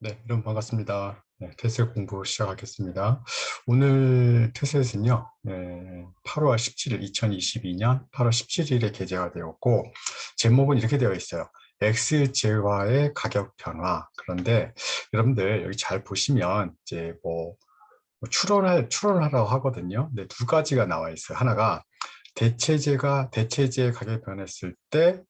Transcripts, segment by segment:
네, 여러분 반갑습니다. 네, 테스 공부 시작하겠습니다. 오늘 테스트는요, 8월 17일, 2022년 8월 17일에 게재가 되었고, 제목은 이렇게 되어 있어요. XZ와의 가격 변화. 그런데 여러분들 여기 잘 보시면 이제 추론하라고 하거든요. 근데 두 가지가 나와 있어요. 하나가 대체재 가격이 변했을 때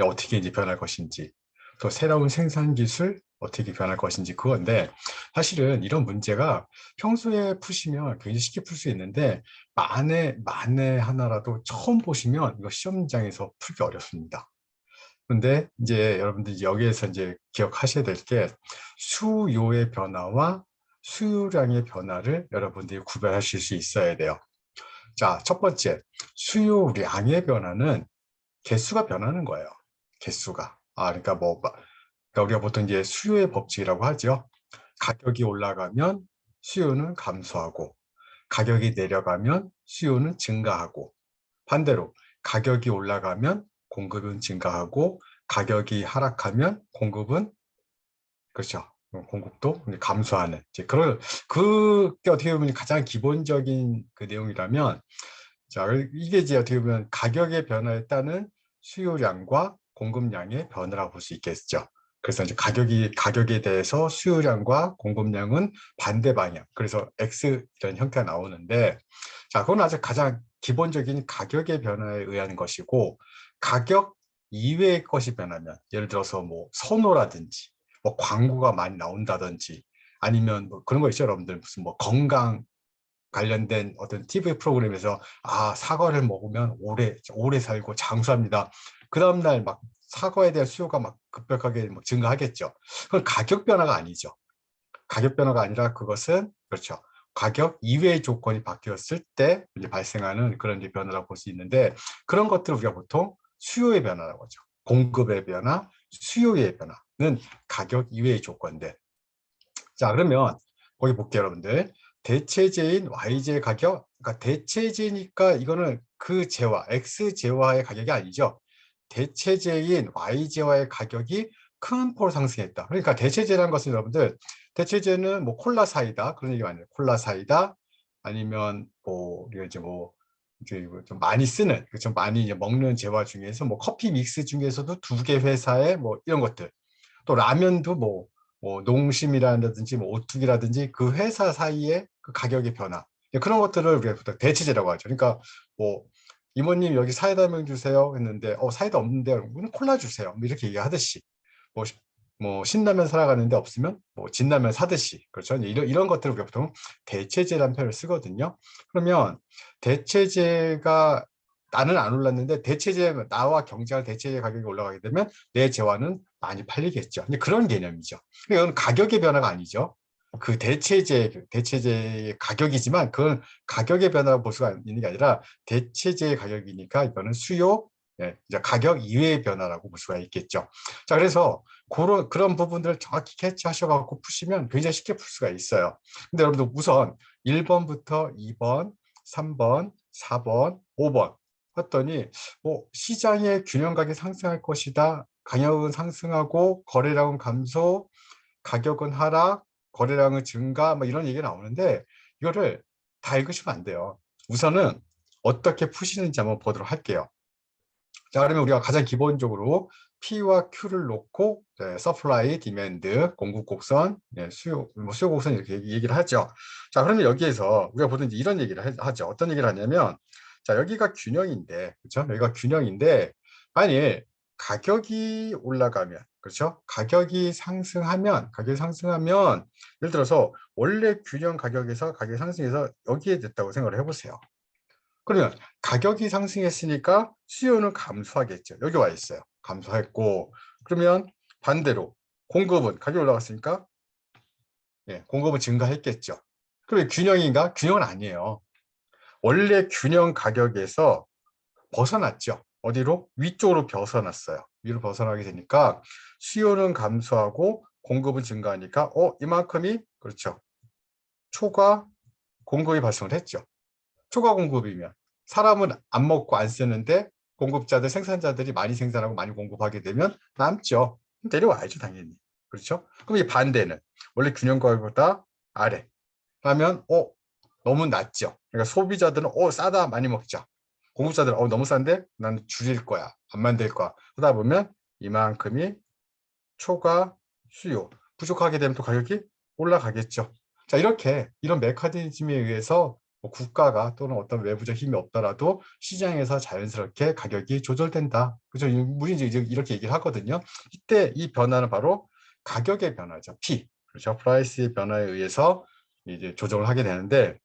어떻게 이제 변할 것인지, 또 새로운 생산 기술 어떻게 변할 것인지 그건데, 사실은 이런 문제가 평소에 푸시면 굉장히 쉽게 풀 수 있는데 만에 하나라도 처음 보시면 이거 시험장에서 풀기 어렵습니다. 근데 이제 여러분들 여기에서 이제 기억하셔야 될 게 수요의 변화와 수요량의 변화를 여러분들이 구별하실 수 있어야 돼요. 자, 첫 번째, 수요량의 변화는 개수가 변하는 거예요. 개수가. 그러니까 그러니까 우리가 보통 이제 수요의 법칙이라고 하죠. 가격이 올라가면 수요는 감소하고, 가격이 내려가면 수요는 증가하고, 반대로 가격이 올라가면 공급은 증가하고, 가격이 하락하면 공급은, 그렇죠. 공급도 감소하는. 이제 그게 어떻게 보면 가장 기본적인 그 내용이라면, 자, 이게 이제 어떻게 보면 가격의 변화에 따른 수요량과 공급량의 변화라고 볼 수 있겠죠. 그래서 이제 가격에 대해서 수요량과 공급량은 반대 방향. 그래서 X 이런 형태가 나오는데, 자, 그건 아주 가장 기본적인 가격의 변화에 의한 것이고, 가격 이외의 것이 변하면, 예를 들어서 뭐 선호라든지, 뭐 광고가 많이 나온다든지, 아니면 뭐 그런 거 있죠, 여러분들. 무슨 뭐 건강 관련된 어떤 TV 프로그램에서 사과를 먹으면 오래 살고 장수합니다. 그 다음날 막 사과에 대한 수요가 막 급격하게 막 증가하겠죠. 그건 가격 변화가 아니죠. 가격 변화가 아니라 그것은 그렇죠. 가격 이외의 조건이 바뀌었을 때 이제 발생하는 그런 이제 변화라고 볼 수 있는데, 그런 것들을 우리가 보통 수요의 변화라고 하죠. 공급의 변화, 수요의 변화는 가격 이외의 조건들. 자, 그러면 거기 볼게요, 여러분들. 대체제인 YJ 가격, 그러니까 대체제니까 이거는 그 재화, X재화의 가격이 아니죠. 대체제인 YJ와의 가격이 큰 폭으로 상승했다. 그러니까 대체제라는 것은 여러분들, 대체제는 뭐 콜라 사이다 그런 얘기 많이 해요. 콜라 사이다 아니면 우리가 이제 이제 좀 많이 쓰는, 좀 많이 이제 먹는 재화 중에서 뭐 커피 믹스 중에서도 두 개 회사의 뭐 이런 것들, 또 라면도 농심이라든지 뭐 오뚜기라든지 그 회사 사이의 그 가격의 변화, 그런 것들을 우리가 보통 대체제라고 하죠. 그러니까 뭐 이모님 여기 사이다 한 병 주세요 했는데 사이다 없는데 우리는 콜라 주세요 뭐 이렇게 얘기하듯이, 뭐, 뭐 신라면 살아가는데 없으면 뭐 진라면 사듯이, 그렇죠. 이런 것들을 우리가 보통 대체제라는 표현을 쓰거든요. 그러면 대체제가 나는 안 올랐는데 나와 경쟁할 대체제 가격이 올라가게 되면 내 재화는 많이 팔리겠죠. 이제 그런 개념이죠. 이건 가격의 변화가 아니죠. 그 대체제의 가격이지만 그건 가격의 변화라고 볼 수가 있는 게 아니라 대체제의 가격이니까 이거는 이제 가격 이외의 변화라고 볼 수가 있겠죠. 자, 그래서 그런 부분들을 정확히 캐치하셔갖고 푸시면 굉장히 쉽게 풀 수가 있어요. 근데 여러분들 우선 1번부터 2번, 3번, 4번, 5번 했더니 시장의 균형감이 상승할 것이다. 가격은 상승하고 거래량은 감소, 가격은 하락, 거래량은 증가, 뭐 이런 얘기가 나오는데 이거를 다 읽으시면 안 돼요. 우선은 어떻게 푸시는지 한번 보도록 할게요. 자, 그러면 우리가 가장 기본적으로 P와 Q를 놓고 서플라이, 디맨드, 공급 곡선, 수요 곡선 이렇게 얘기를 하죠. 자, 그러면 여기에서 우리가 보통 이런 얘기를 하죠. 어떤 얘기를 하냐면, 자, 여기가 균형인데, 그렇죠? 여기가 균형인데, 만일 가격이 올라가면, 그렇죠? 가격이 상승하면, 예를 들어서 원래 균형 가격에서 가격이 상승해서 여기에 됐다고 생각을 해보세요. 그러면 가격이 상승했으니까 수요는 감소하겠죠. 여기 와 있어요. 감소했고, 그러면 반대로 공급은 가격이 올라갔으니까 공급은 증가했겠죠. 그러면 균형인가? 균형은 아니에요. 원래 균형 가격에서 벗어났죠. 어디로? 위쪽으로 벗어났어요. 위로 벗어나게 되니까 수요는 감소하고 공급은 증가하니까 이만큼이, 그렇죠, 초과 공급이 발생을 했죠. 초과 공급이면 사람은 안 먹고 안 쓰는데 생산자들이 많이 생산하고 많이 공급하게 되면 남죠. 내려와야죠, 당연히. 그렇죠? 그럼 이 반대는 원래 균형가보다 아래 하면 너무 낮죠. 그러니까 소비자들은 싸다 많이 먹자. 공급자들은 너무 싼데 나는 줄일 거야. 안 만들 거야. 하다 보면 이만큼이 초과 수요. 부족하게 되면 또 가격이 올라가겠죠. 자, 이런 메커니즘에 의해서 뭐 국가가 또는 어떤 외부적 힘이 없더라도 시장에서 자연스럽게 가격이 조절된다. 그죠? 우리 이제 이렇게 얘기를 하거든요. 이때 이 변화는 바로 가격의 변화죠. P. 그렇죠. 프라이스의 변화에 의해서 이제 조정을 하게 되는데,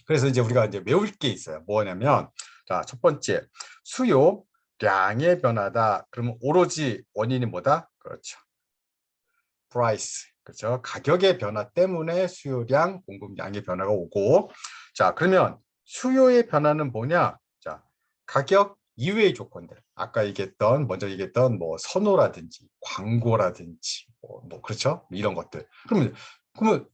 그래서 이제 우리가 이제 외울 게 있어요. 뭐냐면, 자, 첫 번째, 수요량의 변화다. 그러면 오로지 원인이 뭐다? 그렇죠. price. 그렇죠. 가격의 변화 때문에 수요량, 공급량의 변화가 오고, 자, 그러면 수요의 변화는 뭐냐? 자, 가격 이외의 조건들. 아까 먼저 얘기했던 뭐 선호라든지 광고라든지 그렇죠? 이런 것들. 그러면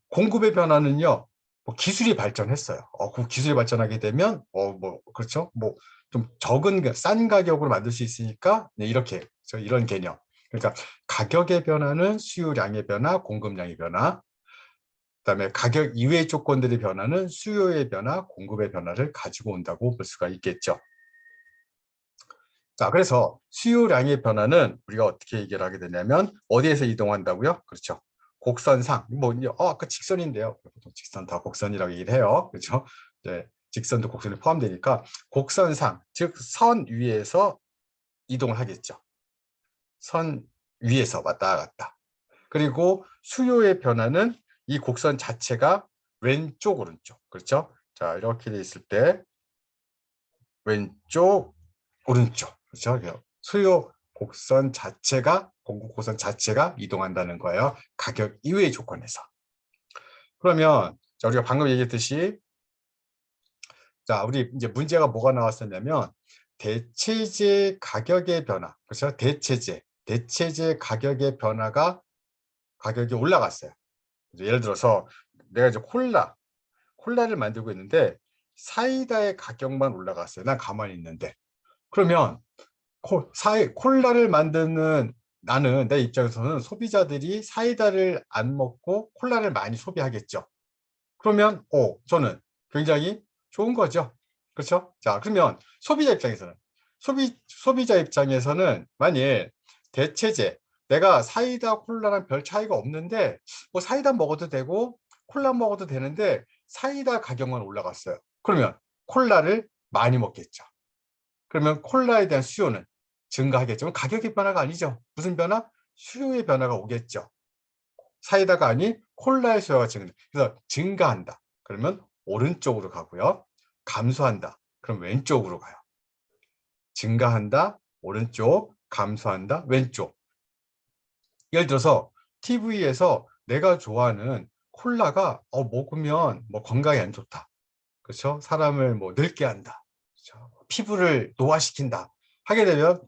공급의 변화는요. 뭐 기술이 발전했어요. 그 기술이 발전하게 되면 그렇죠? 뭐 좀 싼 가격으로 만들 수 있으니까 네, 이렇게 이런 개념. 그러니까 가격의 변화는 수요량의 변화, 공급량의 변화, 그다음에 가격 이외의 조건들의 변화는 수요의 변화, 공급의 변화를 가지고 온다고 볼 수가 있겠죠. 자, 그래서 수요량의 변화는 우리가 어떻게 얘기를 하게 되냐면 어디에서 이동한다고요? 그렇죠. 곡선상, 아까 직선인데요. 보통 직선 다 곡선이라고 얘기를 해요. 그렇죠. 네, 직선도 곡선이 포함되니까 곡선상, 즉 선 위에서 이동을 하겠죠. 선 위에서 왔다 갔다. 그리고 수요의 변화는 이 곡선 자체가 왼쪽, 오른쪽. 그렇죠? 자, 이렇게 돼 있을 때 왼쪽, 오른쪽. 그렇죠? 수요 곡선 자체가, 공급 곡선 자체가 이동한다는 거예요. 가격 이외의 조건에서. 그러면 자, 우리가 방금 얘기했듯이 자, 우리 이제 문제가 뭐가 나왔었냐면 대체재 가격의 변화. 그렇죠? 대체재 가격의 변화가 가격이 올라갔어요. 예를 들어서 내가 이제 콜라를 만들고 있는데 사이다의 가격만 올라갔어요. 난 가만히 있는데. 그러면 콜라를 만드는 나는 내 입장에서는 소비자들이 사이다를 안 먹고 콜라를 많이 소비하겠죠. 그러면 저는 굉장히 좋은 거죠. 그렇죠? 자, 그러면 소비자 입장에서는 만일 대체재 내가 사이다 콜라랑 별 차이가 없는데 뭐 사이다 먹어도 되고 콜라 먹어도 되는데 사이다 가격만 올라갔어요. 그러면 콜라를 많이 먹겠죠. 그러면 콜라에 대한 수요는 증가하겠죠. 가격의 변화가 아니죠. 무슨 변화? 수요의 변화가 오겠죠. 사이다가 아닌 콜라의 수요가 그래서 증가한다. 그러면 오른쪽으로 가고요. 감소한다. 그럼 왼쪽으로 가요. 증가한다. 오른쪽. 감소한다. 왼쪽. 예를 들어서 TV에서 내가 좋아하는 콜라가 먹으면 뭐 건강에 안 좋다. 그렇죠? 사람을 뭐 늙게 한다. 그렇죠? 피부를 노화시킨다. 하게 되면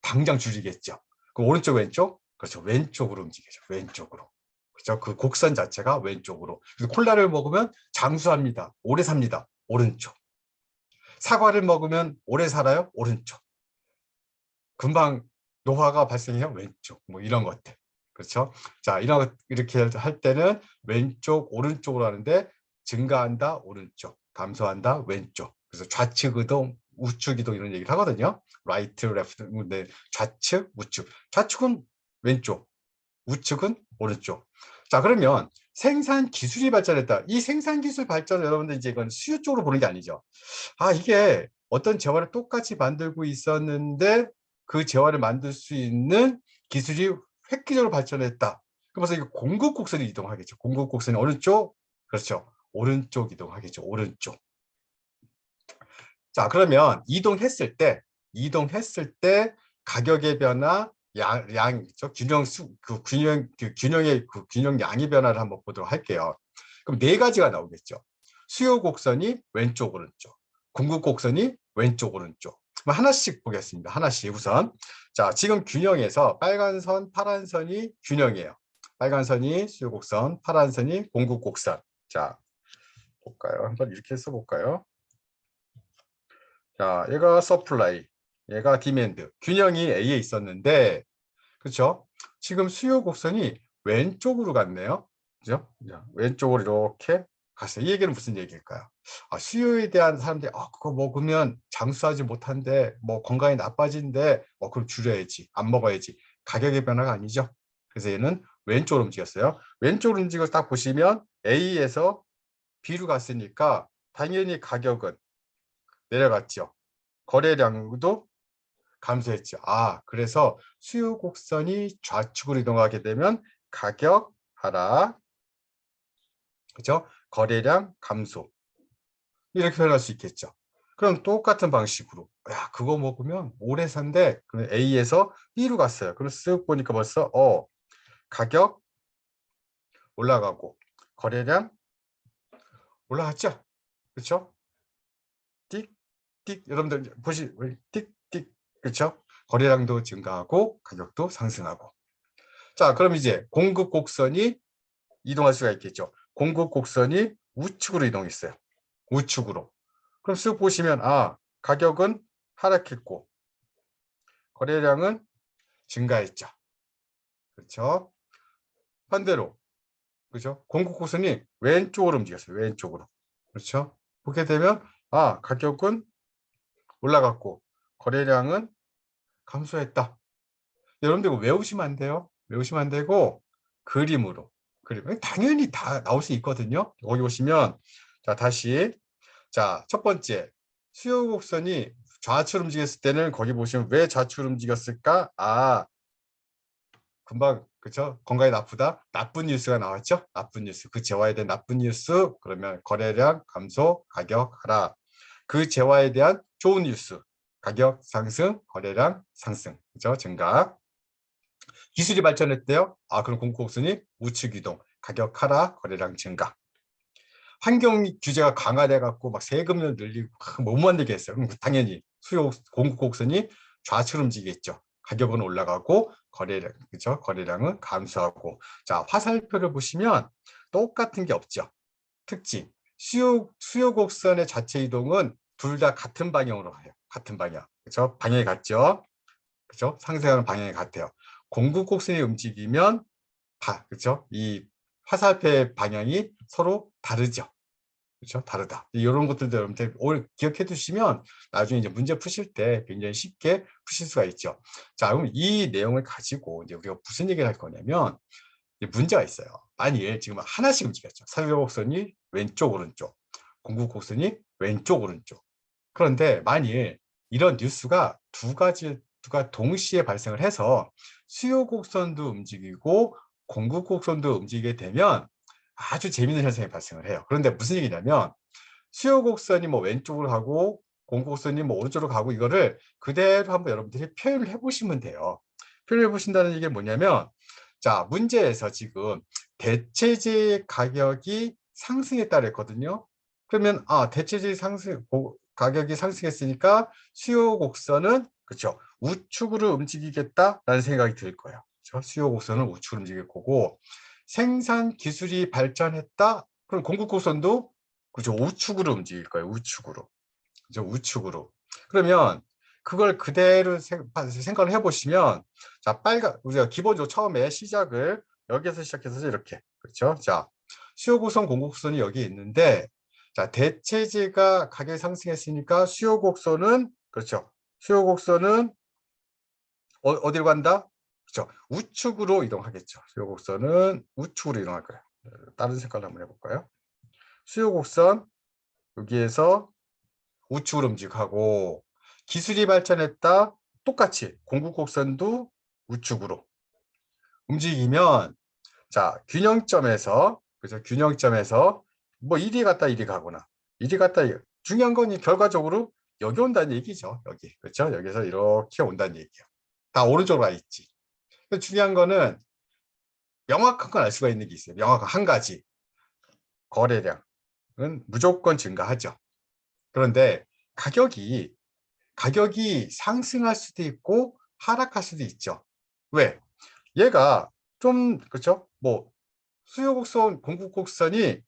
당장 줄이겠죠. 그럼 오른쪽 왼쪽? 그렇죠. 왼쪽으로 움직이죠. 왼쪽으로. 그렇죠. 그 곡선 자체가 왼쪽으로. 그래서 콜라를 먹으면 장수합니다. 오래 삽니다. 오른쪽. 사과를 먹으면 오래 살아요. 오른쪽. 금방 노화가 발생해요. 왼쪽. 뭐 이런 것들. 그렇죠. 자, 이렇게 할 때는 왼쪽, 오른쪽으로 하는데 증가한다. 오른쪽. 감소한다. 왼쪽. 그래서 좌측 이동, 우측 이동 이런 얘기를 하거든요. right, left. 네, 좌측, 우측. 좌측은 왼쪽, 우측은 오른쪽. 자, 그러면 생산 기술이 발전했다. 이 생산 기술 발전을 여러분들 이제 이건 수요 쪽으로 보는 게 아니죠. 이게 어떤 재화를 똑같이 만들고 있었는데 그 재화를 만들 수 있는 기술이 획기적으로 발전했다. 그러면서 이거 공급 곡선이 이동하겠죠. 공급 곡선이 어느 쪽? 그렇죠. 오른쪽 이동하겠죠. 오른쪽. 자, 그러면 이동했을 때 가격의 변화, 균형의 균형량의 변화를 한번 보도록 할게요. 그럼 네 가지가 나오겠죠. 수요 곡선이 왼쪽, 오른쪽. 공급 곡선이 왼쪽, 오른쪽. 하나씩 보겠습니다. 하나씩 우선. 자, 지금 균형에서 빨간 선, 파란 선이 균형이에요. 빨간 선이 수요 곡선, 파란 선이 공급 곡선. 자, 볼까요? 한번 이렇게 써볼까요? 자, 얘가 서플라이, 얘가 디맨드. 균형이 A에 있었는데, 그렇죠? 지금 수요 곡선이 왼쪽으로 갔네요. 그죠? 자, 왼쪽으로 이렇게 갔어요. 이 얘기는 무슨 얘기일까요? 수요에 대한 사람들이 그거 먹으면 장수하지 못한데 뭐 건강이 나빠진대. 그럼 줄여야지. 안 먹어야지. 가격의 변화가 아니죠. 그래서 얘는 왼쪽으로 움직였어요. 왼쪽으로 움직여서 딱 보시면 A에서 B로 갔으니까 당연히 가격은 내려갔죠. 거래량도 감소했죠. 그래서 수요 곡선이 좌측으로 이동하게 되면 가격 하락, 그죠? 거래량 감소. 이렇게 표현할 수 있겠죠. 그럼 똑같은 방식으로 그거 먹으면 오래 산대. 그럼 A에서 B로 갔어요. 그럼 쓱 보니까 벌써 가격 올라가고 거래량 올라갔죠. 그렇죠? 띡띡 여러분들 띡띡 그렇죠? 거래량도 증가하고 가격도 상승하고. 자, 그럼 이제 공급 곡선이 이동할 수가 있겠죠. 공급 곡선이 우측으로 이동했어요. 우측으로. 그럼 쓱 보시면 가격은 하락했고 거래량은 증가했죠. 그렇죠? 반대로 그렇죠? 공급 곡선이 왼쪽으로 움직였어요. 왼쪽으로. 그렇죠? 보게 되면 가격은 올라갔고 거래량은 감소했다. 여러분들 이거 외우시면 안 돼요. 외우시면 안 되고 그림으로. 당연히 다 나올 수 있거든요. 여기 보시면 자, 다시 자, 첫 번째 수요 곡선이 좌측으로 움직였을 때는 거기 보시면 왜 좌측으로 움직였을까? 금방 그쵸? 건강이 나쁘다. 나쁜 뉴스가 나왔죠? 나쁜 뉴스. 그 재화에 대한 나쁜 뉴스. 그러면 거래량 감소, 가격 하락. 그 재화에 대한 좋은 뉴스. 가격 상승, 거래량 상승. 그죠? 증가. 기술이 발전했대요. 그럼 공급곡선이 우측 이동, 가격 하락, 거래량 증가. 환경 규제가 강화돼 갖고 막 세금을 늘리고 못 만들게 했어요. 그럼 당연히 수요 공급곡선이 좌측으로 움직이겠죠. 가격은 올라가고 거래량 그죠? 거래량은 감소하고. 자, 화살표를 보시면 똑같은 게 없죠. 특징 수요 곡선의 자체 이동은 둘 다 같은 방향으로 가요. 같은 방향. 그죠? 방향이 같죠. 그죠? 상승하는 방향이 같아요. 공급 곡선이 움직이면 그죠? 이 화살표의 방향이 서로 다르죠. 그렇죠? 다르다. 이런 것들도 여러분들 오늘 기억해 두시면 나중에 이제 문제 푸실 때 굉장히 쉽게 푸실 수가 있죠. 자, 그럼 이 내용을 가지고 이제 우리가 무슨 얘기를 할 거냐면 문제가 있어요. 만일 지금 하나씩 움직였죠. 사유곡선이 왼쪽 오른쪽, 공급곡선이 왼쪽 오른쪽. 그런데 만일 이런 뉴스가 두 가지가 동시에 발생을 해서 수요 곡선도 움직이고 공급 곡선도 움직이게 되면 아주 재미있는 현상이 발생을 해요. 그런데 무슨 얘기냐면 수요 곡선이 뭐 왼쪽으로 가고 공급 곡선이 뭐 오른쪽으로 가고 이거를 그대로 한번 여러분들이 표현을 해보시면 돼요. 표현해 보신다는 얘기는 뭐냐면 자, 문제에서 지금 대체재 가격이 상승했다 그랬거든요. 그러면 대체재 가격이 상승했으니까 수요 곡선은 그렇죠. 우측으로 움직이겠다라는 생각이 들 거예요. 그렇죠? 수요 곡선은 우측으로 움직일 거고 생산 기술이 발전했다. 그럼 공급 곡선도 그렇죠. 우측으로 움직일 거예요. 우측으로. 그죠? 우측으로. 그러면 그걸 그대로 생각을 해보시면 자, 우리가 기본적으로 처음에 시작을 여기에서 시작해서 이렇게 그렇죠? 자, 수요 곡선, 공급 곡선이 여기 있는데 자, 대체재가 가격이 상승했으니까 수요 곡선은 그렇죠. 수요 곡선은 어디로 간다? 그렇죠. 우측으로 이동하겠죠. 수요 곡선은 우측으로 이동할 거예요. 다른 색깔로 한번 해볼까요? 수요 곡선 여기에서 우측으로 움직이고 기술이 발전했다. 똑같이 공급 곡선도 우측으로 움직이면 자, 균형점에서 그죠? 균형점에서 뭐 이리 갔다 이리 가거나 이리 갔다 중요한 건 결과적으로 여기 온다는 얘기죠. 여기. 그렇죠? 여기서 이렇게 온다는 얘기예요. 다 오른쪽으로 와 있지. 중요한 거는 명확한 건 알 수가 있는 게 있어요. 명확한 한 가지. 거래량은 무조건 증가하죠. 그런데 가격이 상승할 수도 있고 하락할 수도 있죠. 왜? 얘가 좀 그렇죠? 뭐 수요 곡선, 공급 곡선이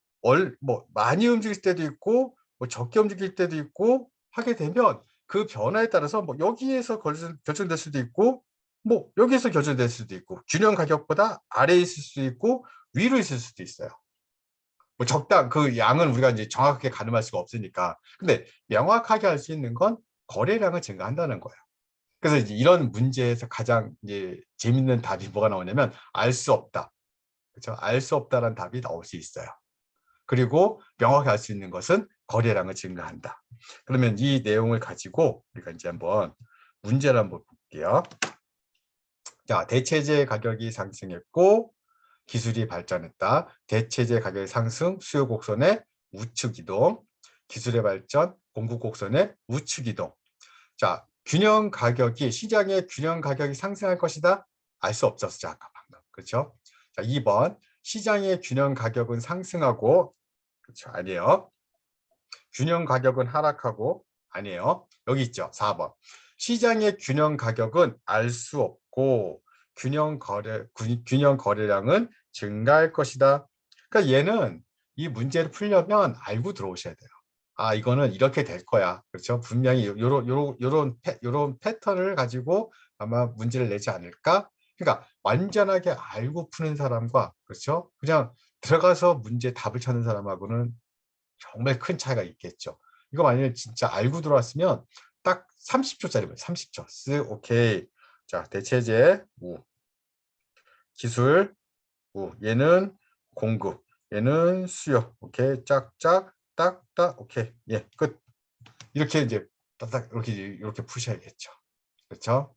뭐 많이 움직일 때도 있고 뭐 적게 움직일 때도 있고 하게 되면 그 변화에 따라서 뭐 여기에서 결정될 수도 있고 뭐 여기서 결정될 수도 있고 균형 가격보다 아래에 있을 수도 있고 위로 있을 수도 있어요. 뭐 적당 그 양은 우리가 이제 정확하게 가늠할 수가 없으니까. 근데 명확하게 할 수 있는 건 거래량을 증가한다는 거예요. 그래서 이제 이런 문제에서 가장 이제 재밌는 답이 뭐가 나오냐면 알 수 없다. 그렇죠? 알 수 없다라는 답이 나올 수 있어요. 그리고 명확히 알 수 있는 것은 거래량을 증가한다. 그러면 이 내용을 가지고 우리가 이제 한번 문제를 한번 볼게요. 자, 대체재 가격이 상승했고 기술이 발전했다. 대체재 가격의 상승, 수요 곡선의 우측 이동, 기술의 발전, 공급 곡선의 우측 이동. 자, 균형 가격이 시장의 균형 가격이 상승할 것이다. 알 수 없었죠, 아까 방금. 그렇죠? 자, 2번 시장의 균형 가격은 상승하고 그렇죠. 아니에요. 균형 가격은 하락하고 아니에요. 여기 있죠. 4번. 시장의 균형 가격은 알 수 없고 균형 거래량은 증가할 것이다. 그러니까 얘는 이 문제를 풀려면 알고 들어오셔야 돼요. 아, 이거는 이렇게 될 거야. 그렇죠? 분명히 요런 패턴을 가지고 아마 문제를 내지 않을까? 그러니까 완전하게 알고 푸는 사람과 그렇죠? 그냥 들어가서 문제 답을 찾는 사람하고는 정말 큰 차이가 있겠죠. 이거 만약에 진짜 알고 들어왔으면 딱 30초짜리면 30초. 쓱 오케이. 자, 대체재 우. 기술 우. 얘는 공급. 얘는 수요. 오케이. 짝짝 딱딱 오케이. 예, 끝. 이렇게 이제 딱딱 이렇게 푸셔야겠죠. 그렇죠?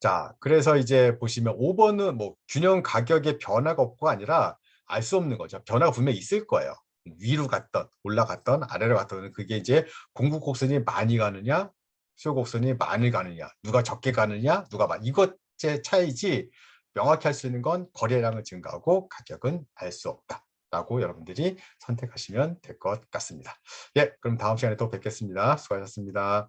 자, 그래서 이제 보시면 5번은 뭐 균형 가격의 변화가 없고 아니라 알 수 없는 거죠. 변화가 분명히 있을 거예요. 위로 갔던 올라갔던 아래로 갔던 그게 이제 공급 곡선이 많이 가느냐 수요 곡선이 많이 가느냐 누가 적게 가느냐 누가 많이 이것의 차이지 명확히 할 수 있는 건 거래량은 증가하고 가격은 알 수 없다 라고 여러분들이 선택하시면 될 것 같습니다. 예, 그럼 다음 시간에 또 뵙겠습니다. 수고하셨습니다.